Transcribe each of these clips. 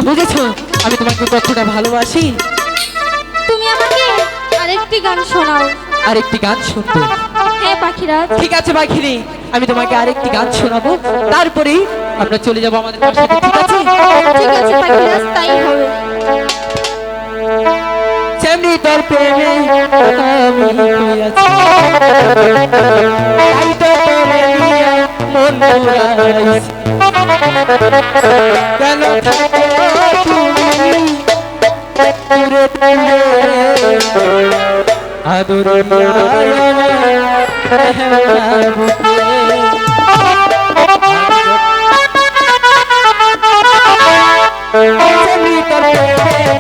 বুঝেছো আমি তোমাকে কতটা ভালোবাসি। তুমি আমাকে আরেকটি গান শোনাও। আরেকটি গান শুনবো? হ্যাঁ পাখিরাজ। ঠিক আছে পাখিনি, আমি তোমাকে আরেকটি গান শোনাবো, তারপরেই আমরা চলে যাবো আমাদের বাসায়। ঠিক আছে? ঠিক আছে পাখিরাজ, তাই হবে। সেমনি তোর প্রেমে আমি হইয়াছি, তাই তো তোরে নিয়ে মন পুরাইছি। কেন থাকো তুমি দূরে দূরে, আদরিয়া আমার বুকে। সেমনি তোর প্রেমে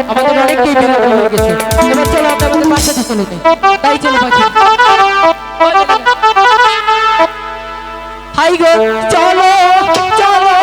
আমাদের অনেকটাই বেলা হয়ে গেছে, এবার চলো আমরা আমাদের বাসা থেকে চলে যায়। তাই চলো পাখি। হাই গো চলো চলো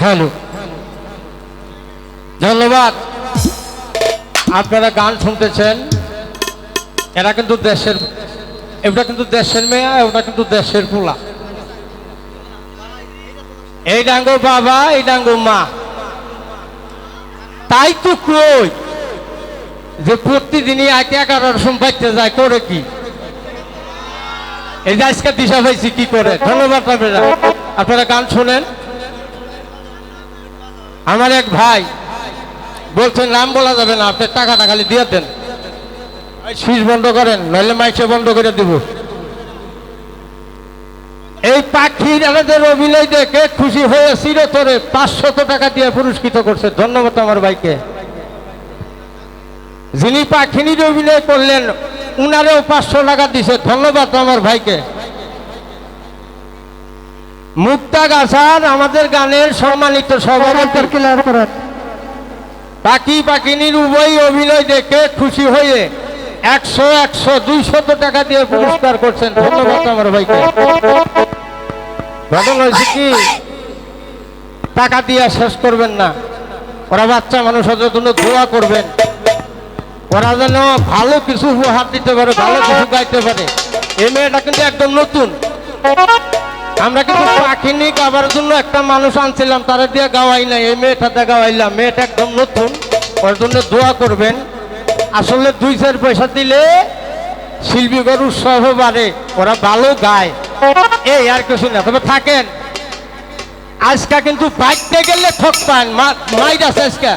হ্যালো, ধন্যবাদ। আপনারা গান শুনতেছেন, এরা কিন্তু দেশের, এটা কিন্তু দেশের মেয়ে, ওটা কিন্তু দেশের পোলা। এই ডাঙ্গো বাবা, এই ডাঙ্গো মা। তাই তো কই যে প্রতিদিনই 11-11 সম্পাইতে যায় করে কি, এই যে আজকে দিশা পাইছি কি করে। ধন্যবাদ আপনারা, আপনারা গান শোনেন। আমার এক ভাই বলছেন নাম বলা যাবে না, আপনি টাকাটা খালি দিয়ে দেন, সুইচ বন্ধ করেন, নইলে মাইকে বন্ধ করে দিব। এই পাখির আমাদের অভিনয় দেখে খুশি হয়ে চিরতরে 500 টাকা দিয়ে পুরস্কৃত করছে। ধন্যবাদ আমার ভাইকে। যিনি পাখিনীর অভিনয় করলেন উনারেও 500 টাকা দিছে। ধন্যবাদ আমার ভাইকে। মুক্তা গাছার আমাদের গানের সম্মানিত সভাপতি পাখি পাখিনীর উভয় অভিনয় দেখে খুশি হয়ে 100-200 টাকা দিয়ে পুরস্কার করছেন। ধন্যবাদ আমার ভাইকে। ঘটনা হয়েছে কি, টাকা দিয়ে শেষ করবেন না, ওরা বাচ্চা মানুষ, ওদের জন্য দোয়া করবেন, ওরা যেন ভালো কিছু উপহার দিতে পারে, ভালো কিছু গাইতে পারে। এই মেয়েটা কিন্তু একদম নতুন। আমরা কিন্তু পাখিনি গাবার জন্য একটা মানুষ আনছিলাম, তারা দিয়ে গাওয়াই নাই, এই মেয়েটাতে গাওয়াইলাম। মেয়েটা একদম নতুন, ওর জন্য দোয়া করবেন। আসলে 2-4 পয়সা দিলে শিল্পীগর উৎসাহ বাড়ে, ওরা ভালো গায়, এই আর কিছু না। তবে থাকেন, আজকে কিন্তু বাইকতে গেলে ঠক পান, মাইর আছে আজকে।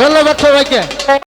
ধন্যবাদ সবাইকে।